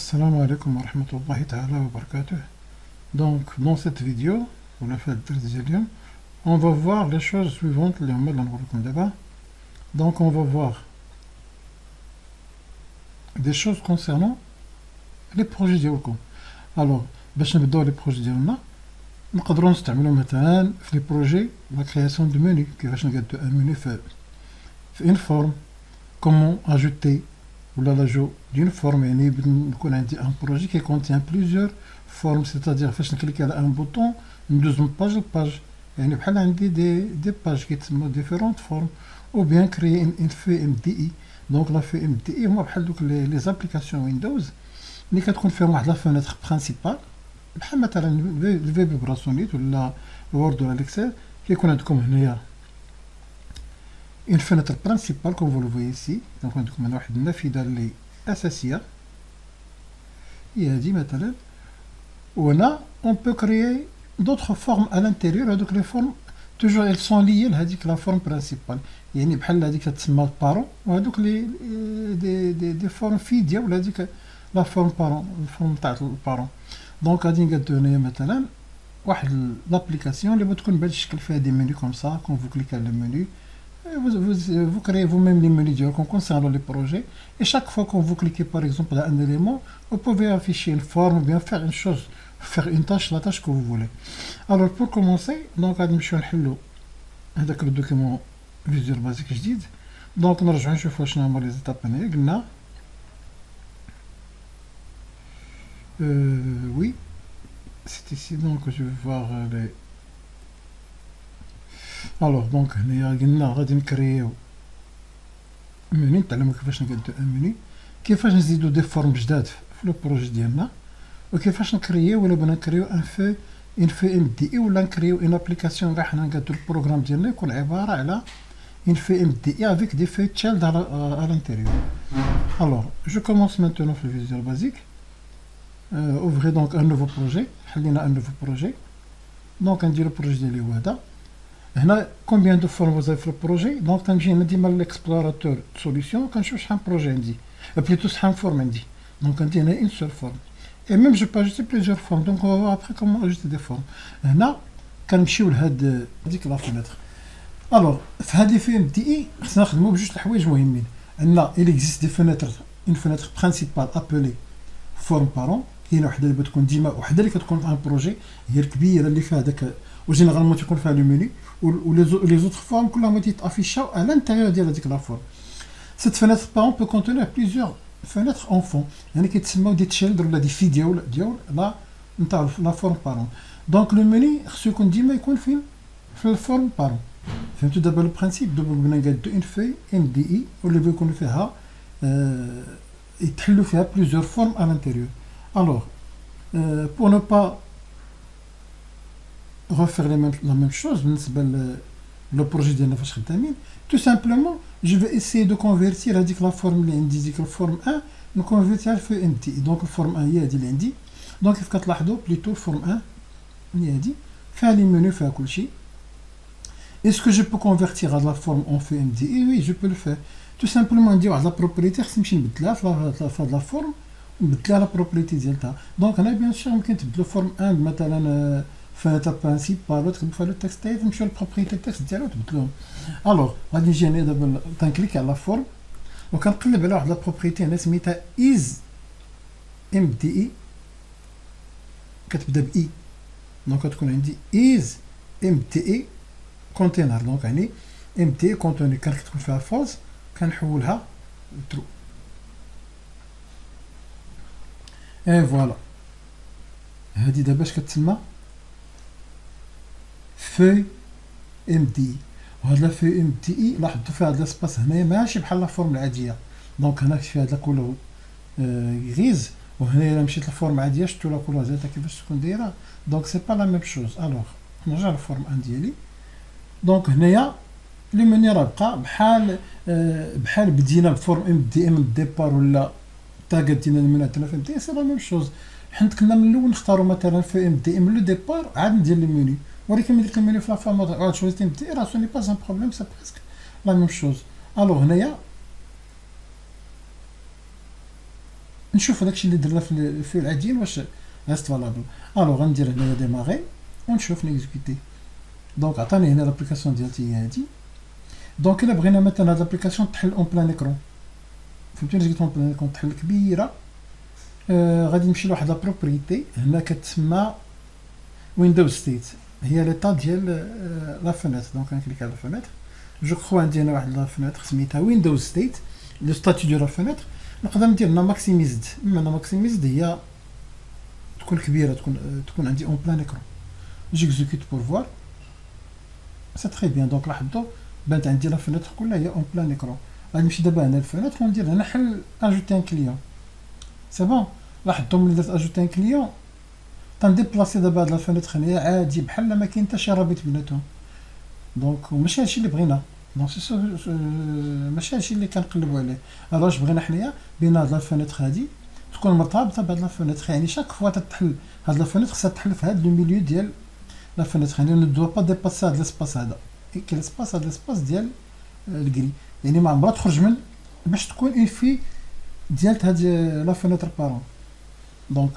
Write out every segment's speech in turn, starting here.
Assalamu alaikum wa rahmatullahi ta'ala wa barakatuh. Donc, dans cette vidéo, on a fait le deuxième, on va voir les choses suivantes. Donc, on va voir des choses concernant les projets ديالكم. Alors, باش نبداو les projets ديالنا نقدروا نستعملوا مثلا في les projets la création de menu. كيفاش نقادو un menu في une forme, comment ajouter ou l'ajout d'une forme. يعني نكون عندي un projet qui contient plusieurs formes, c'est-à-dire فاش نكليك على un bouton ندوز من page لpage, يعني بحال عندي des pages كيتسموا différentes formes, ou bien créer une feuille MDI. donc la feuille MDI هما بحال دوك les applications Windows اللي كتكون فيهم واحد لا فenêtre principale بحال مثلا الفيبي براسونيت ولا الوورد ولا الاكسل. كيكون عندكم هنايا une fenêtre principale comme vous le voyez ici. donc عندكم هنا واحد النافذه اللي اساسيه هي هذه مثلا, وهنا on peut créer d'autres formes à l'intérieur. هذوك les formes toujours elles sont liées لهذيك la forme principale, يعني بحال هذيك تتسمى البارون, وهذوك لي دي فورم في ديال هذيك لا فورم بارون, الفورم تاع البارون. دونك غادي نقادو هنايا مثلا واحد لابليكاسيون اللي بتكون بهذا الشكل فيها دي مينو كوم سا. كون فو كليك على المينو vous créez vous-même les menus concernant les projets, et chaque fois que vous cliquez par exemple dans un élément, vous pouvez afficher une forme ou bien faire une chose, faire une tâche, la tâche que vous voulez. Alors pour commencer, donc غادي نمشيو نحلو هذاك الدوكيمون فيزيوال بازيك جديد. دونك نرجعو نشوفو شنو هما لي زيتاب. هنايا قلنا oui c'est ici, donc je vais voir les. alors donc هنايا قلنا غادي نكريو مني, نتعلمو كيفاش نقادو ان مني, كيفاش نزيدو دي فورم جداد في لو بروجي ديالنا, وكيفاش نكريو ولا بغينا نكريو ان في ام دي اي, ولا نكريو ان ابليكاسيون راح نقادو البروغرام ديالنا يكون عباره على ان في ام دي اي افيك دي في تشيلد à l'intérieur. alors je commence maintenant في Visual Basic. ouvrez donc un nouveau projet. حلينا un nouveau projet, donc نديرو البروجي ديالي هو هذا. هنا combien de formes vous avez في البروجي. دونك تنجي هنا ديما ليكسبلوراتور سوليسيون كنشوف شحال بروجي عندي, بليتو شحال فورم عندي. دونك عندي هنا une seule forme, et même je peux ajouter plusieurs formes. donc on va voir après comment ajouter des formes. هنا كنمشيو لهاد هذيك لا فينيتر. الوغ في هادي في ام دي اي خصنا نخدمو بجوج الحوايج مهمين. عندنا il existe des fenêtres, une fenêtre principale appelée forme parent, كاينه وحده اللي بتكون ديما وحده اللي كتكون في ان بروجي هي الكبيره اللي فيها داك وجينيرالمون تيكون فيها لو ميني, ولي زوتر فورم كلهم تيتافيشاو à l'intérieur ديال هذيك لا فورم. cette fenêtre parent peut contenir plusieurs fenêtres enfants, يعني كيتسموا دي تشيلدر ولا دي في ديال لا نتاع لا فورم بارون. دونك لو ميني خصو يكون ديما يكون فين في الفورم بارون. فهمتوا دابا لو برينسيپ. دابا بغينا نقادو اون في ام دي اي واللي بيكون فيها يتحلوا فيها plusieurs formes à l'intérieur. alors pour ne pas refaire la même chose بالنسبه le projet ديالنا فاش خدامين, tout simplement je vais essayer de convertir هذيك لا فورم اللي عندي, ديك الفورم 1 نكونفيرتيها في ام تي. دونك الفورم 1 هي هذه اللي عندي. دونك كيف كتلاحظوا بليتو الفورم 1 هي هذه فيها لي منيو فيها كلشي. est-ce que je peux convertir هاد لا فورم en في ام دي اي؟ oui je peux le faire. tout simplement ندير واحد لا بروبريتي خصني نمشي نبدلها في هاد لا فورم, نبدلها لا بروبريتي ديالها. دونك هنا بيان سور ممكن تبدلو فورم 1 مثلا فينيتر برينسيبال وتكتبوا فيها لو تكست تاعي, تمشيو للبروبريتي تكست ديالو وتبدلوهم. الوغ غادي نجي هنا دابا تنكليك على لا فورم وكنقلب على واحد لا بروبريتي هنا سميتها از ام دي اي, كتبدا باي. دونك كتكون عندي از ام دي اي كونتينر, دونك يعني ام دي اي كونتوني كنكتب فيها فولس كنحولها ترو. اي فوالا هادي دابا اش كتسمى في ام دي. وهاد لا في ام دي اي لاحظتوا فيها هاد لاسباس هنايا ماشي بحال لا فورم العاديه. دونك هنا فيها هاد لا كولور غريز, وهنا الا مشيت للفورم العاديه شفتوا لا كولور زيتا كيفاش تكون دايره. دونك سي با لا ميم شوز. الوغ نرجع للفورم 1 ديالي. دونك هنايا لي موني راه بقى بحال بدينا بفورم ام دي ام الديبار ولا تاغا دينا من عندنا في ام دي سي لا ميم شوز. حنا كنا من الاول نختاروا مثلا في ام دي ام لو ديبار عاد ندير لي موني, ولكن ملي كنملي في لا فورم عاد شويه ام دي راه سوني با ان بروبليم, سي بريسك لا ميم شوز. الوغ هنايا نشوف داكشي اللي درنا في الفيل العاديين واش ريست فالابل. الوغ غندير هنايا ديماغي ونشوف نيكزيكوتي. دونك عطاني هنا لابليكاسيون ديالتي هي هادي. دونك الا بغينا مثلا هاد لابليكاسيون تحل اون بلان ايكرون، فهمتوني جيت اون بلان ايكرون تحل كبيره، غادي نمشي لواحد لا بروبريتي هنا كتسمى ويندوز ستيت، هي ليطا ديال لا فونيتر. دونك غنكليك على الفونيتر، جو كخوا عندي هنا واحد لا فونيتر سميتها ويندوز ستيت، لو ستاتيو ديال لا فونيتر. نقدر ندير هنا ماكسيميزد، بمعنى ماكسيميزد هي تكون كبيره، تكون عندي اون بلان ايكرون. جيكزيكوت بور فوار، سي تري بيان. دونك لاحظتوا بانت عندي لا فونيتر كلها هي اون بلان ايكرون. غادي نمشي دابا هنا الفونيتر وندير هنا حل اجوتي ان كليون، سي بون. لاحظتوا ملي درت اجوتي ان كليون تنديبلاسي دابا هاد لا فونيتر هنايا عادي بحال ما كاين حتى شي رابط بيناتهم. دونك وماشي هادشي اللي بغينا، دونك ماشي هادشي اللي كنقلبوا عليه. اش بغينا حنايا بين هاد لا فونيتر هادي تكون مرتبطه بهاد لا فونيتر، يعني شاك فوا تتحل هاد لا فونيتر خصها تحل في هاد لو ميليو ديال لا فونيتر، يعني نو دو با ديباسي هاد لاسباس هذا، كاين لاسباس هاد لاسباس ديال الكري، يعني ما عمرها تخرج من باش تكون اون في ديال هاد لا فونيتر بارون. دونك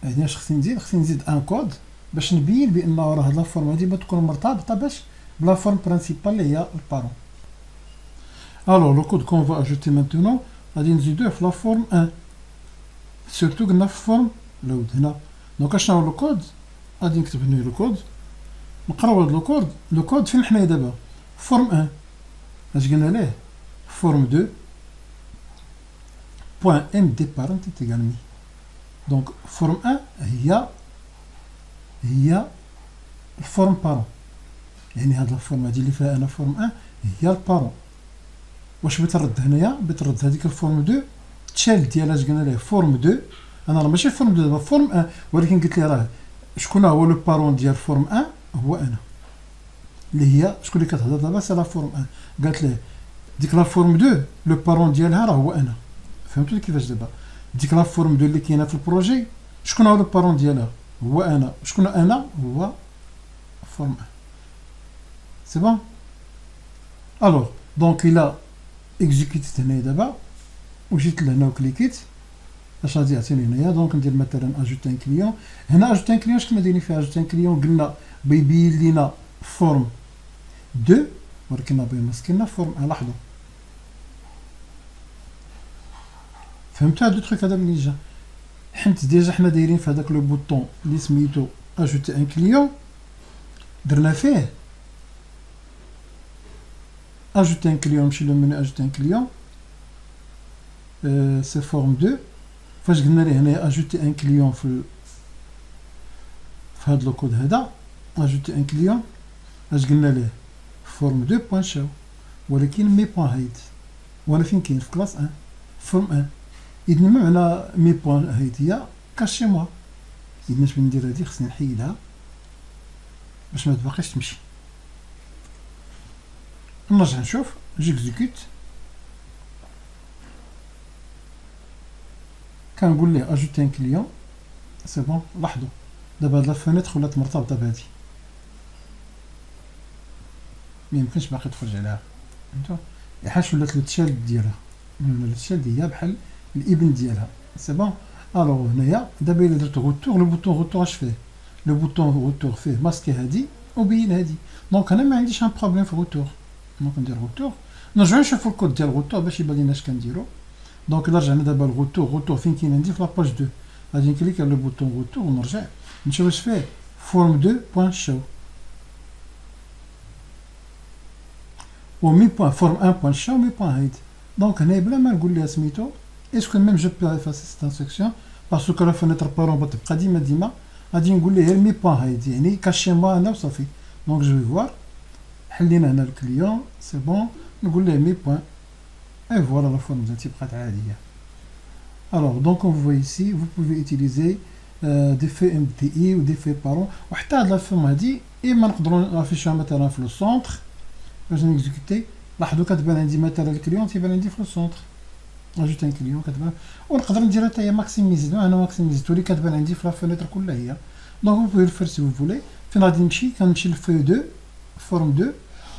هنا اش خصني نزيد ان كود باش نبين بان راه هاد لا فورم هادي تكون مرتبطه باش بلا فورم برينسيبال اللي هي البارون. الوغ لو كود كون فا اجوتي مانتونون غادي نزيدوه في لا فورم 1، سورتو قلنا في فورم لود هنا. دونك اشنو هو لو كود؟ غادي نكتب هنا لو كود، نقراو هاد لو كود فين حنايا دابا فورم 1 اش قلنا ليه فورم 2 بوين ام دي بارنت تيغالمي. دونك فورم 1 هي الفورم بارون، يعني هاد الفورم هادي اللي فيها انا فورم 1 هي البارون. واش بترد هنايا؟ بترد هذيك الفورم 2 تشال ديالها اش قلنا ليه فورم 2. انا راه ماشي فورم 2 دابا فورم 1، ولكن قلت ليه راه شكون هو لو بارون ديال فورم 1 هو انا، اللي هي شكون اللي كتهضر دابا سي لا فورم 1. قالت ليه ديك لا فورم 2 لو بارون ديالها راه هو انا. فهمتوا كيفاش دابا ديك لا فورم 2 اللي كاينه في البروجي شكون هو لو بارون ديالها هو انا، شكون انا هو فورم 1. سي بون. الوغ دونك الا اكزيكوتيت هنايا دابا وجيت لهنا وكليكيت اش غادي يعطيني هنايا. دونك ندير مثلا اجوتي ان كليون. هنا اجوتي ان كليون اش كنا دايرين فيها؟ اجوتي ان كليون قلنا بيبين لينا فورم 2، ولكن باغي مسكينا فورم 1. لاحظوا فهمتوا هاد لو تروك هذا منين جا؟ حيت ديجا حنا دايرين في هذاك لو بوطون اللي سميتو اجوتي ان كليون درنا فيه اجوتي ان كليون. نمشي لو منو اجوتي ان كليون سي فورم 2. فاش قلنا ليه هنا اجوتي ان كليون في هاد لو كود هذا اجوتي ان كليون اش قلنا ليه فورم 2 بوين شاو، ولكن مي بوين هايد وانا فين كاين في كلاس 1 فورم 1. اذا ما معنى مي بوين هايد هي كاشي موا. اذا اش ندير هادي خصني نحيدها باش ما تبقاش تمشي. نرجع نشوف جيكزيكوت كنقول ليه اجوتي ان كليون سي بون. لاحظوا دابا هاد لا فونيتر ولات مرتبطه بهادي، ميمكنش باقي تفرج عليها. فهمتوا حاش ولات لو تشال ديالها، لو تشال هي بحال الابن ديالها. سي بون. الوغ هنايا دابا الا درت غوتور لو بوطون غوتور اش فيه؟ لو بوطون غوتور فيه ماسكي هادي وبين هادي. دونك انا ما عنديش ان بروبليم في غوتور. دونك ندير غوتور، نرجعو نشوفو الكود ديال غوتور باش يبان لينا اش كنديرو. دونك الا رجعنا دابا لغوتور فين كاين عندي في لاباج 2 غادي نكليك على لو بوطون غوتور ونرجع نشوف واش فيه فورم 2 بوين شو و مي بوين فورم 1 بوين شو مي بوين هايد. دونك هنايا بلا ما نقول ليها سميتو اسكو ميم جو بو افاسي سيت انستركسيون باسكو لا فونيتر بارون تبقى ديما غادي نقول ليه مي بوين هايد، يعني كاشي موا هنا وصافي. دونك جو فوار حلينا هنا الكليون سي بون، نقول ليه مي بوين et voilà la forme de type عادية. Alors donc comme vous voyez ici vous pouvez utiliser des faits MTI ou des faits parents. وحتى هاد لا فورم هادي اما نقدروا نافيشوها مثلا في لو سونتر باش نيكزيكوتي. لاحظوا كتبان عندي مثلا الكليون تيبان عندي في لو سونتر اجوت ان كليون كتبان، ونقدر نديرها حتى هي ماكسيميزي. انا ماكسيميزي ولي كتبان عندي في لا فونيتر كلها هي. دونك vous pouvez le faire si vous voulez. فين غادي نمشي؟ كنمشي لفوي 2 فورم 2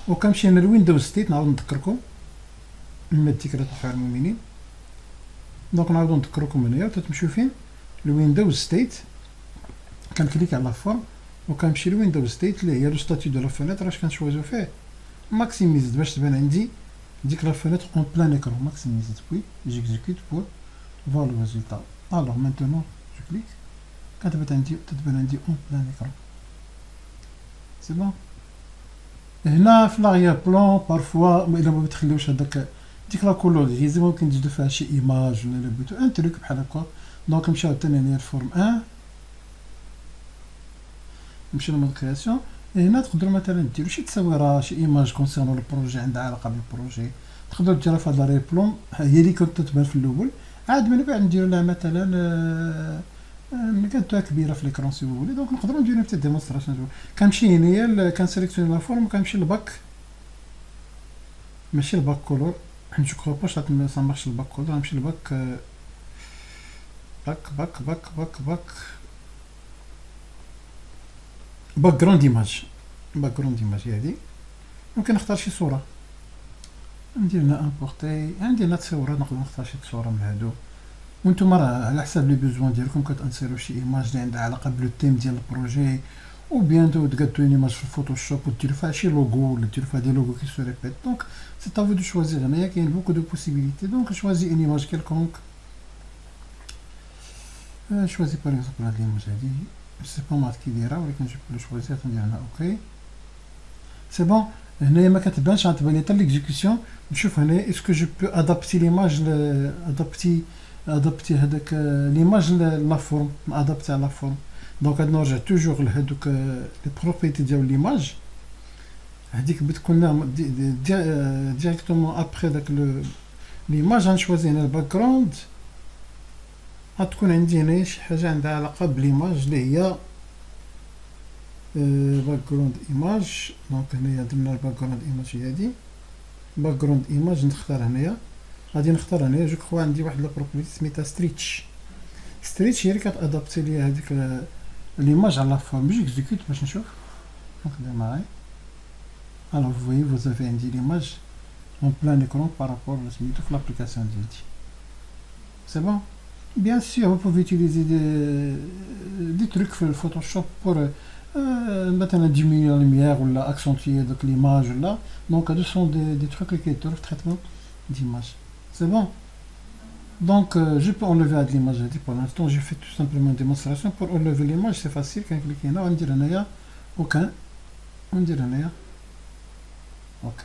وكنمشي هنا لويندوز ستيت. نعاود نذكركم مما الذكرى تنفع المؤمنين. دونك نعاودو نذكركم هنايا تتمشيو فين الويندوز ستيت كنكليك على لا فورم وكنمشي لويندوز ستيت اللي هي لو ستاتيو دو لا فينيتر اش كنشوزو فيه ماكسيميز باش تبان عندي ديك لا فينيتر اون بلان ايكرون ماكسيميز بوي جيكزيكوت بور فوالو لو ريزولتا الوغ مانتونون جو كليك تتبان عندي اون بلان ايكرون سي بون هنا في لاغيير بلان بارفوا الا ما بتخليوش هذاك ديك لا كولور غيزي ممكن تزيدو فيها شي ايماج ولا بوتو ان تروك بحال هكا دونك نمشيو عاوتاني هنايا لفورم 1 نمشي لمود كرياسيون هنا تقدروا مثلا ديروا شي تصويره شي ايماج كونسيرنو البروجي عندها علاقه بالبروجي تقدروا ديروها في هاد لا ريبلون هي اللي كنت تبان في الاول عاد من بعد نديروا لها مثلا كانت كبيره في ليكرون سي فولي دونك نقدروا نديروا بتي ديمونستراسيون كنمشي هنايا كنسيليكسيوني لا فورم كنمشي للباك ماشي الباك كولور جو كرو باش سا مارش الباك كولور نمشي للباك باك باك جراوند ايماج هادي ممكن نختار شي صوره ندير هنا امبورتي عندي هنا تصويرات نقدر نختار شي صوره من هادو وانتم راه على حساب لي بيزوان ديالكم كتانسيرو شي ايماج اللي عندها علاقه بلو تيم ديال البروجي ou bien تقادو une image في الفوتوشوب وديرو فيها شي لوغو ولا ديرو فيها دي لوغو كي سو ريبيت دونك سي تا فو دو شوازير هنايا كاين بوكو دو بوسيبيليتي دونك شوازي اون ايماج كيلكونك شوازي باغ اكزومبل هاد ليماج هادي سي با مات كي دايره ولكن جو بو شوازير ندير هنا اوكي سي بون هنايا ما كتبانش غتبان لي حتى ليكزيكسيون نشوف هنايا اسكو جو بو ادابتي ليماج ادابتي هذاك ليماج لا فورم ادابتي على لا فورم دونك غادي نرجع توجور لهادوك لي بروبريتي ديال ليماج هذيك بتكون ديريكتومون ابري داك ليماج غنشوازي هنا الباك جراوند غتكون عندي هنايا شي حاجه عندها علاقه بليماج اللي هي باك جراوند ايماج دونك هنايا درنا الباك جراوند ايماج هي هادي باك جراوند ايماج نختار هنايا غادي نختار هنايا جو كخوا عندي واحد لا بروبريتي سميتها ستريتش هي اللي كتادابتي لي هذيك ليماج على لا فورم جيكزيكوت باش نشوف نخدم معايا الوغ فو فويي فو زافي عندي ليماج اون بلان ايكرون بارابور سميتو في لابليكاسيون ديالتي سي بون بيان سور vous pouvez utiliser des trucs في الفوتوشوب pour مثلا diminuer la lumière ولا accentuer donc l'image ولا donc هادو سون des trucs اللي كيديرو في التريتمون d'image c'est bon donc je peux enlever l'image pour l'instant j'ai fait tout simplement une démonstration pour enlever l'image c'est facile quand cliquer هنا وندير هنايا aucun وندير هنايا ok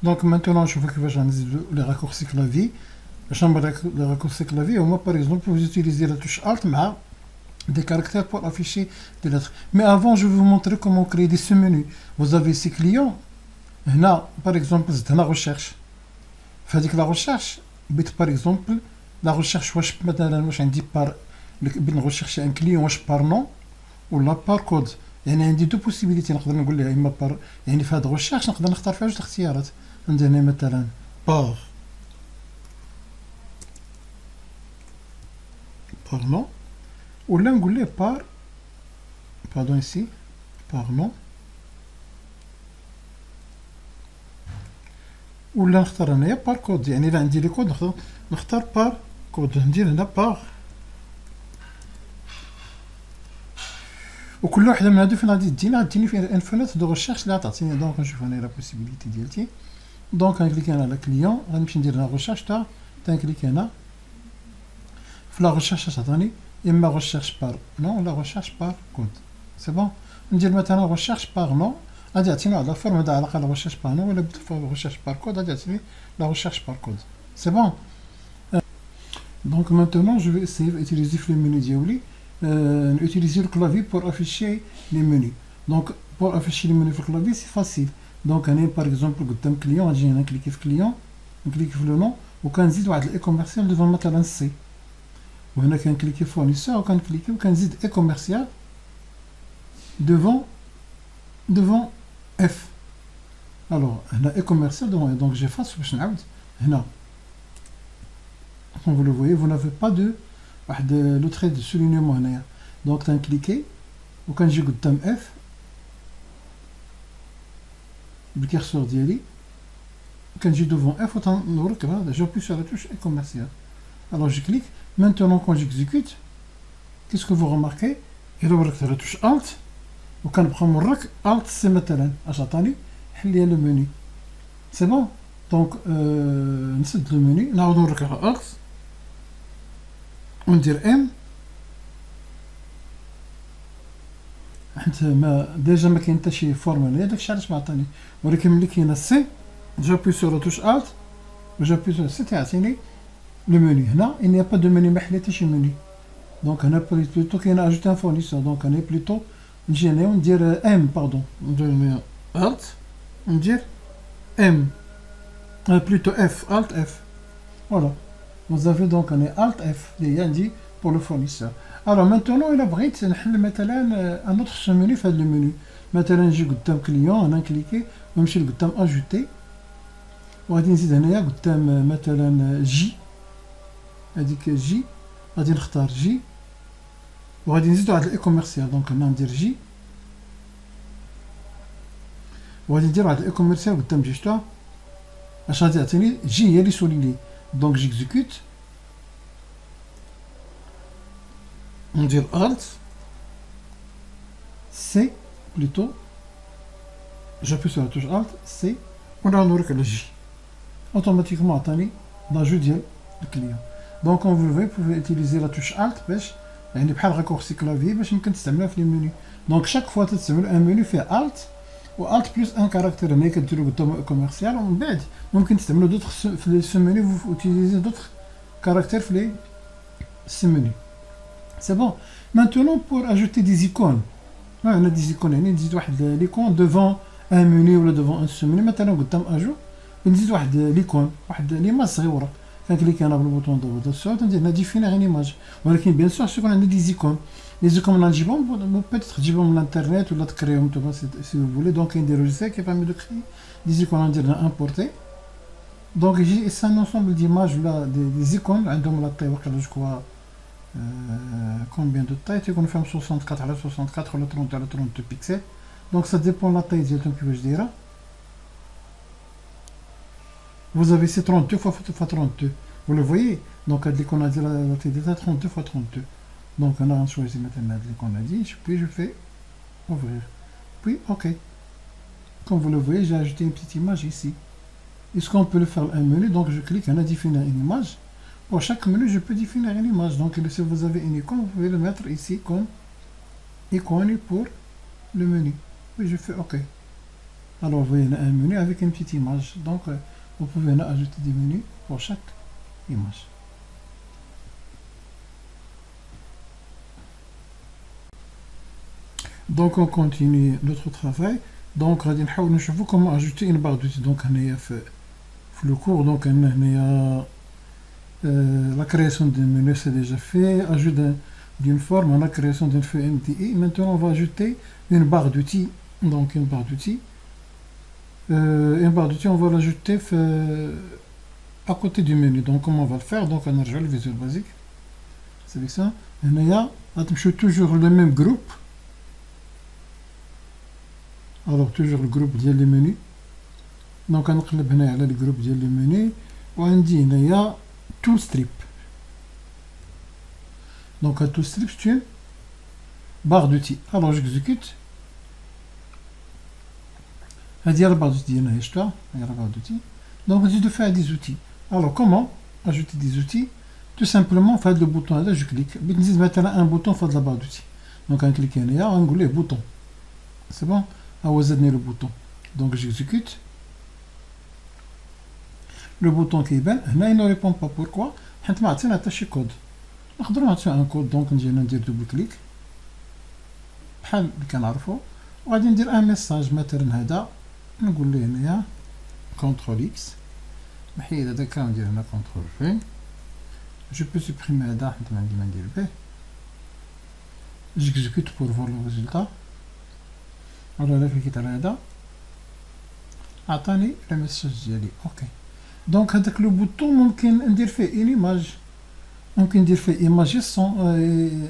donc maintenant نشوفو كيفاش غنزيدو لي راكورسي كلافي باش نعمل لي راكورسي كلافي هما par exemple vous utilisez la touche alt مع des caractères pour afficher des lettres. Mais avant, je vais vous montrer comment créer des sous-menus. Vous avez ces clients. Là, par exemple, c'est la recherche. Fait que la recherche, par exemple, la recherche, je dis par, rechercher un client par nom ou là par code. يعني عندي deux possibilités نقدر نقول لها اما par يعني في هذه الريشيرش نقدر نختار فيها جوج اختيارات عندي هنا مثلا par nom ولا نقول ليه par pardon ici par nom ولا نختار هنايا par code يعني الا عندي لي كود نختار par code ندير هنا par وكل وحده من هادو فين غادي تديني في ان فونيت دو ريشيرش اللي غتعطيني دونك نشوف هنا لا بوسيبيليتي ديالتي دونك غنكليك هنا على كليون غنمشي ندير لا ريشيرش تنكليك هنا في لا ريشيرش تعطيني اما ريشيرش بار نون ولا ريشيرش بار كود سي بون ندير مثلا ريشيرش بار نون غادي يعطيني واحد الفورم هذا علاقه لا ريشيرش بار نون ولا بدل ريشيرش بار كود غادي يعطيني لا ريشيرش بار كود سي بون دونك maintenant je vais essayer d'utiliser le menu ديالي utiliser le clavier pour afficher les menus. Donc pour afficher les menus sur le clavier c'est facile. Donc par exemple قدام client غنجي هنا نكليكي في client نكليكي في le nom وكنزيد واحد الاي كوميرسيال devant مثلا سي وهنا كنكليكي فورنيسور وكنكليكي وكنزيد اي كوميرسيال devant F. Alors هنا اي كوميرسيال donc j'efface باش نعاود هنا comme vous le voyez vous n'avez pas de واحد لو تري دو سولينيومون هنايا دونك تنكليكي وكنجي قدام اف بالكيرسور ديالي كنجي devant F وتنورك هذا j'appuie sur la touche et commercial. Alors je clique. Maintenant quand j'exécute, qu'est-ce que vous remarquez? Il ورك la touche Alt وكنبقى نورك Alt C مثلا اش عطاني حل لي لو مني. سي بون. دونك نسد لو مني نعاود نورك على Alt وندير ام حيت ما ديجا ما كاين حتى شي فورمولا داكشي علاش ما عطاني. ولكن ملي كاينه سي j'appuie sur la touche Alt وجابوي sur سي تيعطيني لو مني. هنا il n'y a pas de menu ما حل حتى شي مني. دونك هنا بلوتو كاين اجوتي ان فورنيسور. دونك انا بلوتو نجي هنا وندير ام باردون ندير هنا Alt ندير ام plutôt F, Alt F. Voilà. Vous avez donc un Alt F, dit pour le fournisseur. Alors maintenant, il a pris un autre sous-menu, fait le menu. Maintenant, j'ai قدام client, on a cliqué, ونمشي لقدام ajouter. وغادي نزيد هنايا قدام مثلا J. هذيك J. غادي نختار J. وغادي نزيدو على الاي كوميرسيال. دونك هنا ندير J. وغادي نديرو على الاي كوميرسيال قدام J شتو. اش غادي يعطيني جي هي اللي سوليني. دونك جيكزيكوت ندير Alt سي بلوتو j'appuie sur la touche Alt سي ونعاود نوريك على جي اوتوماتيكمون عطاني لاجو ديال الكليون. دونك كون فو فوي بوفي utiliser la touche Alt باش يعني بحال راكورسي كلافي باش يمكن تستعملها في لي منيو. دونك شاك فوا تستعمل ان منيو فيه Alt و Alt بلس ان كاركتير هنا كديرو قدام كوميرسيال ومن بعد ممكن تستعملو دوطخ في لي سو-منيو وتيليزي دوطخ كاركتير في لي سو-منيو. سي بون. مانتونون بور اجوتي دي زيكون. عندنا دي زيكون يعني نزيد واحد ليكون دوفون ان منيو ولا دوفون ان سو-منيو. مثلا قدام اجو نزيد واحد ليكون واحد ليماج صغيره كنكليكي انا بالبوطون دو الصوت ندير هنا ديفينيغ ان ايماج. ولكن بيان سور سيكون عندي دي زيكون لي زيكون نجيبهم بوتيتر تجيبهم من الانترنت ولا تكريهم نتوما سي vous voulez. Donc كاين دي لوجيسيال كي permet de créer des icônes ندير هنا امبورتي. دونك يجي سي ان انسومبل ديماج ولا دي زيكون عندهم لا طاي واقيلا جو كوا كومبيان دو طاي تيكون فيهم 64 على 64 ولا 30 على 32 بيكسل. دونك سا ديبون لا طاي ديالهم كيفاش دايره. Vous avez ces 32 fois 32. Vous le voyez. Donc l'icône a dit la taille d'état 32 fois 32. Donc on a choisi maintenant l'icône a dit, puis je fais ouvrir. Puis OK. Comme vous le voyez, j'ai ajouté une petite image ici. Est-ce qu'on peut le faire un menu? Donc je clique, on a définir une image. Pour chaque menu, je peux définir une image. Donc si vous avez une icône, vous pouvez le mettre ici comme icône pour le menu. Puis je fais OK. Alors vous voyez, on a un menu avec une petite image. Donc vous pouvez ajouter des menus pour chaque image. Donc on continue notre travail. Donc غادي نحاول نشوفوا comment ajouter une barre d'outils. Donc هنايا في le cours. Donc هنايا la création d'un menu c'est déjà fait. Ajout d'une forme, la création d'une feuille MDI. Maintenant on va ajouter une barre d'outils. Donc une barre d'outils. Une barre d'outils, on va l'ajouter à côté du menu. Donc comment on va le faire? Donc on a le Visual Basic. C'est avec ça. Et là, je suis toujours le même groupe. Alors toujours le groupe ديال les menus. Donc on نقلب هنا على le groupe ديال les menus. وعندي هنايا tool strip. Donc un tool strip c'est une barre d'outils. Alors j'exécute. هذه هي البارة ديالنا هي شفتوها هي البارة d'outils. Donc نزيدو فيها des outils. Alors comment ajouter des outils? Tout simplement في هذا le bouton هذا je clique. بغيت نزيد مثلا un bouton في هذا la barre d'outils. Donc غنكليكي هنايا غنقول ليه bouton. C'est bon. هو زادني le bouton. Donc j'exécute. Le bouton كيبان هنا il ne répond pas. Pourquoi? حيت ما عطينا حتى شي كود. نقدروا نعطيو ان كود. دونك نجي هنا ندير دوبل كليك بحال اللي كنعرفو وغادي ندير ان ميساج مثلا هذا نقول له هنايا كونترول اكس نحيد هذاك وندير هنا كونترول في جو بو سوبريمي هذا حيت ما عندي ما ندير به جيكزيكوت بور فور لو ريزولتا. ولا الا كليكيت على هذا عطاني لو ميساج ديالي اوكي. دونك هذاك لو بوطون ممكن ندير فيه اون ايماج ممكن ندير فيه ايماجي سون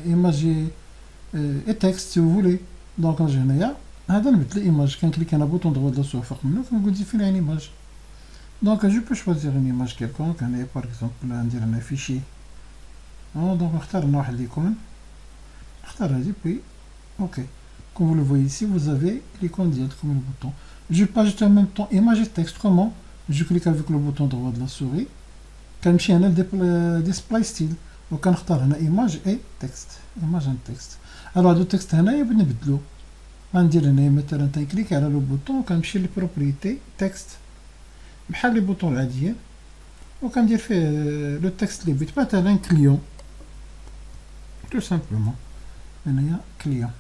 ايماجي اي تكست سي فولي. دونك نجي هنايا هذا نبدل ايماج كنكليك انا بوطون دغوا د لاسوغ فوق منو كنقول ديفيني ان ايماج دونك جو بو شوازيغ ان ايماج كيلكونك هنايا باغ اكزومبل ندير هنا فيشي دونك نختار لنا واحد ليكون نختار هادي بي اوكي comme vous le voyez ici vous avez l'icône comme le bouton je peux ajouter en même temps image et texte comment je clique avec le bouton droit de la souris كنمشي هنا display style وكنختار هنا image et texte image et texte alors هادو التكست هنايا بغيت نبدلو غندير هنايا مثلا تنكليك على لو بوطون وكنمشي للبروبريتي تكست بحال لي بوطون العاديين وكندير فيه لو تكست اللي بغيت مثلا كليون تو سامبلومون هنايا كليون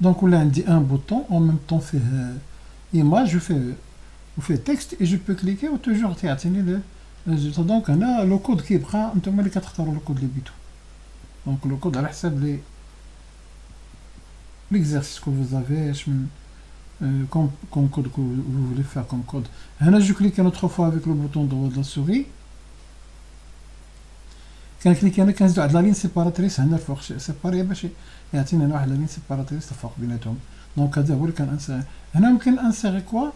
دونك ولا عندي ان بوطون en même temps فيه image وفيه تكست et je peux cliquer و توجور تيعطيني لو ريزولتا دونك هنا لو كود كيبقى نتوما اللي كتختاروا لو كود اللي بغيتو دونك لو كود على حساب لي l'exercice que vous avez comme code que vous voulez faire comme code. Là, je clique une autre fois avec le bouton droit de la souris. Quand je clique sur la ligne séparatrice, هنا الفوق séparé باش يعطينا هنا واحد la ligne séparatrice الفوق بيناتهم. دونك هذا هو اللي كنانسيغي. هنا ممكن انسيغي كوا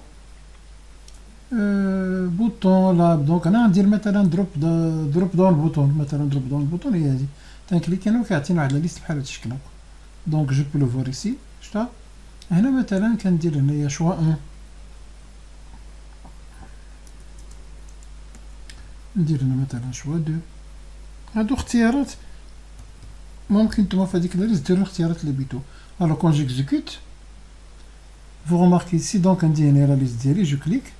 بوطون لا دونك انا ندير مثلا دروب داون بوطون مثلا دروب داون بوطون هي هذه تنكليك هنا وكيعطينا واحد لا ليست بحال هذا الشكل هكا. دونك جو بو لو فوار ايسي شتا هنا مثلا كندير هنايا شوا 1 ندير هنا مثلا شوا 2 هادو اختيارات ممكن نتوما في هذيك الليست ديروا الاختيارات اللي بغيتو الوغ كون جيكزيكوت فو روماركي ايسي دونك ندير هنا لا ليست ديالي جو كليك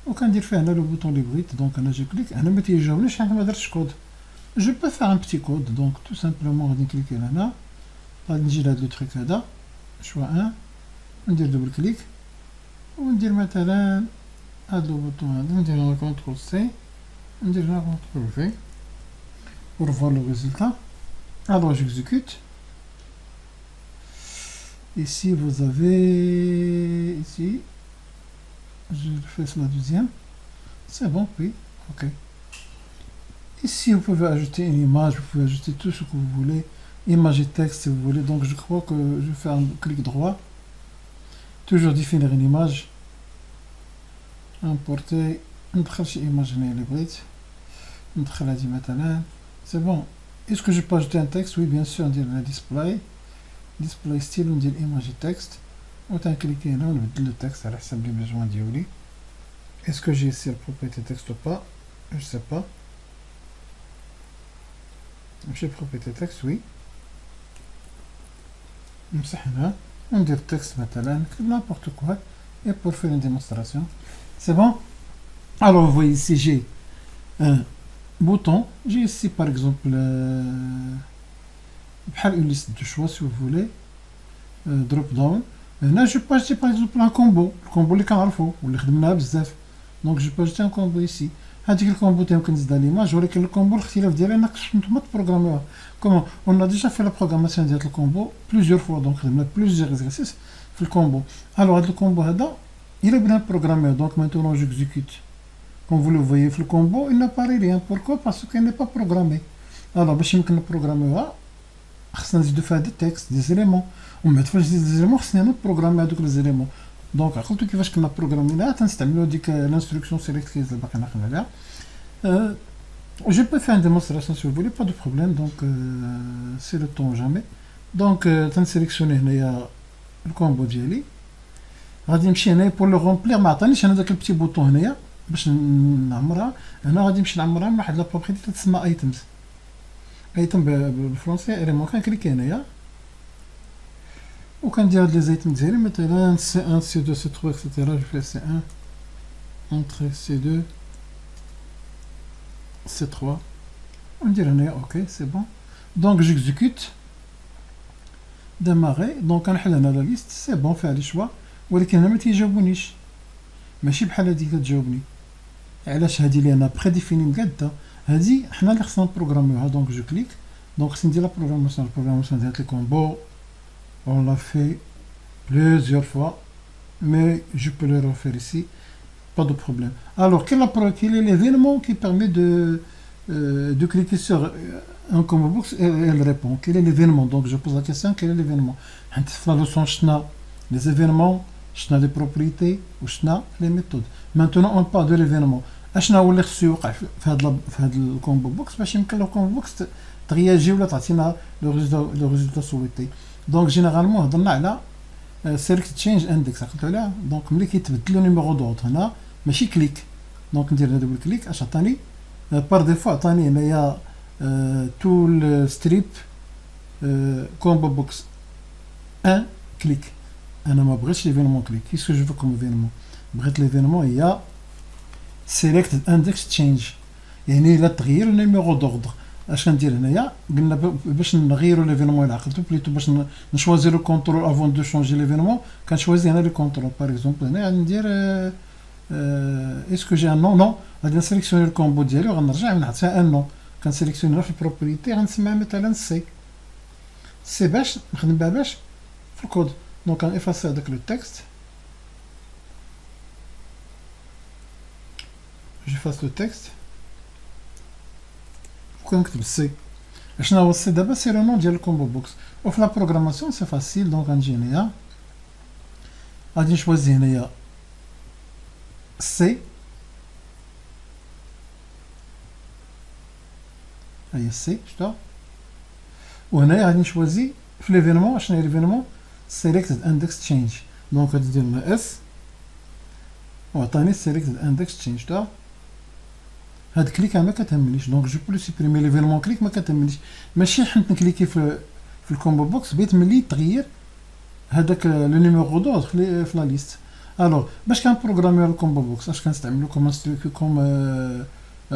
وكندير فيه هنا لو بوطون اللي بغيت دونك انا جو كليك هنا ما تيجاوبنيش حيت ما درتش كود جو بو فار ان بتي كود دونك تو سامبلومون غادي نكليكي هنا غادي نجي لهاد لو تريك هذا شوا 1 ندير دوبل كليك وندير مثلا هاد لو بوطون هذا ندير هنا كونترول سي ندير هنا كونترول في pour voir le résultat. Alors j'exécute. Ici vous avez ici je fais la deuxième. C'est bon, oui, ok. Ici vous pouvez ajouter une image, vous pouvez ajouter tout ce que vous voulez. Image et texte si vous voulez. Donc je crois que je vais faire un clic droit. Toujours définir une image. Importer. ندخل شي image هنا اللي بغيت. ندخل هادي مثلا. C'est bon. Est-ce que je peux ajouter un texte? Oui, bien sûr. On dit le display style, on dit image et texte. On va cliquer là, on va le texte à la salle de besoin d'Ioli. Est-ce que j'ai ici la propriété texte ou pas? Je sais pas. J'ai propriété texte, oui. On dit texte maintenant, n'importe quoi. Et pour faire une démonstration. C'est bon? Alors, vous voyez ici, j'ai un bouton. J'ai ici par exemple une liste de choix si vous voulez. Drop down. Là je peux ajouter par exemple un combo. Le combo اللي كنعرفو واللي خدمناه بزاف. Donc je peux ajouter un combo ici. هذيك الكومبو يمكن نزيدها ليماج ولكن الكومبو الاختلاف ديالها انك نتوما تبروغراميوها. Comment on a déjà fait la programmation ديال الكومبو plusieurs fois donc خدمنا plusieurs exercices في الكومبو. Alors هذا الكومبو هذا il est bien programmé donc maintenant j'exécute. Comme vous le voyez في الكومبو il n'apparaît rien. Pourquoi? Parce qu'il n'est pas programmé. Alors باش يمكن نبروغراميوها خصنا نزيدو فيها دي تكست دي زيليمون ومن بعد فاش نزيد دي زيليمون خصنا نبروغرامي هادوك لي زيليمون. دونك عقلتو كيفاش كنا بروغراميناها تنستعملو ديك لانستركسيون سيليكتريز اللي باقي ناقلين عليها. Je peux faire une démonstration si vous voulez, pas de problème, donc c'est le temps jamais. Donc تنسيليكسيوني هنايا الكومبو ديالي غادي نمشي هنايا بور لو رومبلير ما عطانيش انا داك البتي بوطون هنايا باش نعمرها. هنا غادي نمشي نعمرها من واحد لا بروبريتي تسمى ايتمز ايتم بالفرنسي اليمون كنكليكي هنايا وكندير هاد لي زيتم ديالي مثلا سي 1 سي 2 سي 3 اكسيتيرا جو في سي 1 انتري سي 2 سي 3 وندير هنايا اوكي سي بون. دونك جيكزيكوت ديماري دونك كنحل هنا لا ليست سي بون فيها لي شوا ولكن هنا ما تيجاوبونيش ماشي بحال هادي كتجاوبني. علاش هادي اللي انا بريديفيني مقاده هادي حنا اللي خصنا نبروغراميوها. دونك جو كليك دونك خصني ندير لا بروغراماسيون ديال لي كومبو. On l'a fait plusieurs fois, mais je peux le refaire ici, pas de problème. Alors, quel est l'événement qui permet de cliquer sur un combo box et elle répond? Quel est l'événement? Donc, je pose la question, quel est l'événement? La leçon, les événements, شنو les propriétés وشنو les méthodes. Maintenant on parle de l'événement. اشنا هو اللي خصو يوقع في هاد الكومبو بوكس باش يمكن لو كومبو بوكس ترياجي ولا تعطينا لو ريزولتا سويتي. دونك جينيرالمون هضرنا على سيلكت تشينج اندكس عقلتو عليها. دونك ملي كيتبدل لو نيميرو دوط هنا ماشي كليك. دونك ندير هذا بالكليك اش عطاني بار ديفو عطاني هنايا تول ستريب كومبو بوكس ان كليك. انا ما بغيتش ليفينمون كليك. كيسكو جو فو كوم ايفينمون؟ بغيت ليفينمون هي سيليكت اندكس تشينج، يعني الا تغير النيميرو دوردر. اش غندير هنايا؟ قلنا باش نغيرو ليفينمون الى عقلتو بليتو باش نشوازيرو كونترول افون دو شونجي ليفينمون كنشوازي هنا لي كونترول. باغ اكزومبل هنا غادي ندير اسكو جي ان نو غادي نسيليكسيوني الكومبو ديالي وغنرجع نعطيها ان نو. كنسيليكسيوني في البروبريتي غنسميها مثلا سي باش نخدم بها باش في الكود. دونك غنفاسي هذاك لو تكست. j'efface le texte وكنكتب سي. شنو هو السي دابا؟ سي لو نون ديال الكومبو بوكس. وفي لا بروغراماسيون سي فاسيل. دونك غنجي هنايا غادي نشوازي هنايا سي، هي سي شتا، وهنايا غادي نشوازي في ليفينمون. شنو هي ليفينمون؟ سيليكتد اندكس تشينج. دونك غادي ندير هنا اس وعطاني سيليكتد اندكس تشينج شتا. هاد كليك ما كتهمنيش. دونك جو بلو سيبريمي ليفينمون كليك ما كتهمنيش. ماشي حنت نكليكي في الكومبو بوكس بغيت ملي تغير هذاك لو نيميرو دور في لا ليست. الوغ باش كنبروغراميو الكومبو بوكس اش كنستعملو كوم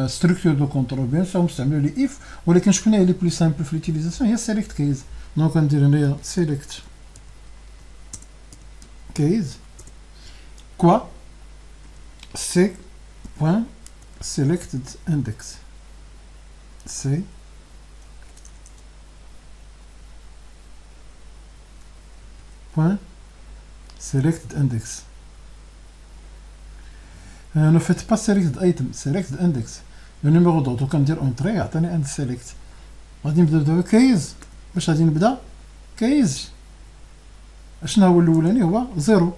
ستركتور دو كونترول؟ بيان سور نستعملو لي اف، ولكن شكون هي لي بلو سامبل في لوتيليزاسيون؟ هي سيليكت كيز. دونك ندير هنايا سيليكت كيز كوا سي بوين selected index c point selected index. ne faites pas selected item, selected index. le numéro d'auto كندير entrée يعطيني end select. غادي نبدا دابا كيز. باش غادي نبدا كيز اشنا هو الاولاني؟ هو زيرو.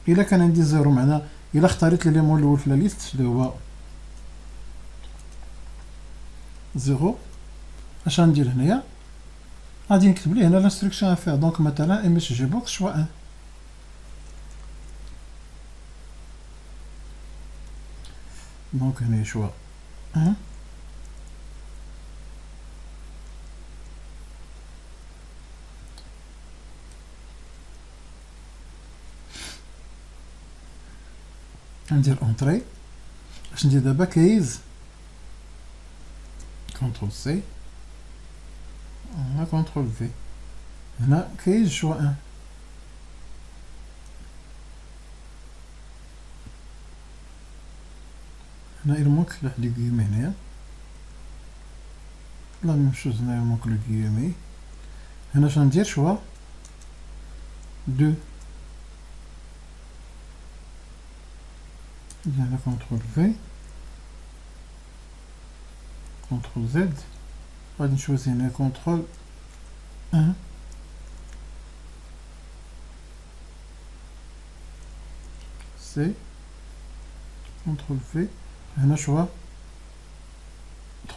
الا كان عندي زيرو معناه الا اختاريت ليليمون الاول في لا ليست اللي هو زيرو، اش غندير هنايا؟ غادي نكتب ليه هنا لانستركسيون افير. دونك مثلا ام اس جي بوكس شوا ان. دونك هنا شوا ان ندير اونطري. اش ندير دابا؟ كيز كونترول سي هنا كونترول في. هنا كيز شوا ان. هنا il manque le guillemot هنايا. لا ميم شوز هنا il manque le guillemot. هنا اش ندير؟ شوا دو. هنا كونترول في كونترول زد. غادي نشوزي هنا كونترول ان سي كونترول في. هنا شوا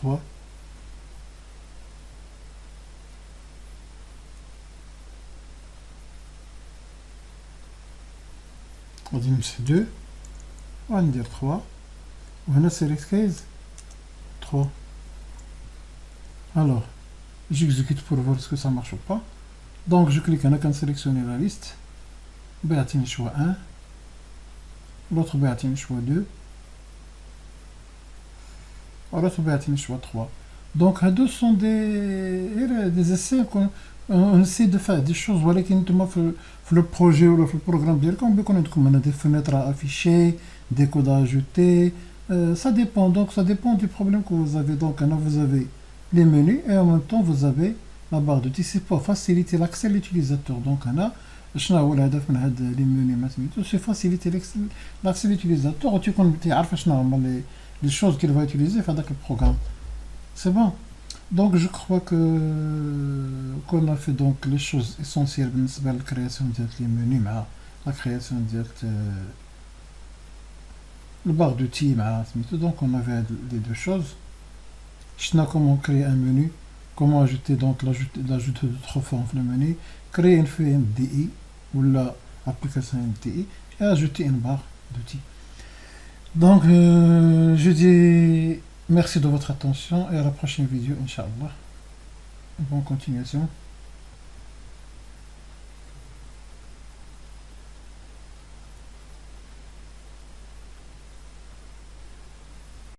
3. غادي نمسح 2 وغندير 3 وهنا سيليكت كيز 3. Alors, j'exécute pour voir ce que ça marche ou pas. Donc je clique هنا كنسيليكسيوني la liste. بيعطيني choix 1. L'autre بيعطيني choix 2. L'autre بيعطيني choix 3. Donc هادو sont des essais on essaie de faire des choses. ولكن نتوما في le projet ولا في البروغرام ديالكم بيكون عندكم هنا des fenêtres à afficher, des codes à ajouter. Ça dépend. Donc ça dépend du problème que vous avez. Donc là vous avez les menus et en même temps vous avez la barre d'outils. C'est pour faciliter l'accès à l'utilisateur. Donc là شنو هو الهدف من هاد لي موني ما سميتو؟ سي فاسيليتي l'accès à l'utilisateur وتكون تعرف شنو هما les choses qu'il va utiliser في هذاك البروغرام. C'est bon. Donc je crois que on a fait donc les choses essentielles بالنسبة للكرياسيون ديال لي موني مع لا كرياسيون ديال البار دو تي مع سميتو. دونك on avait les deux choses. شفنا comment créer un menu, comment ajouter donc l'ajout d'autres formes في le menu, créer une feuille MDI ou la application MDI et ajouter une barre d'outils. Donc je dis merci de votre attention et à la prochaine vidéo, Inch'Allah. Bonne continuation.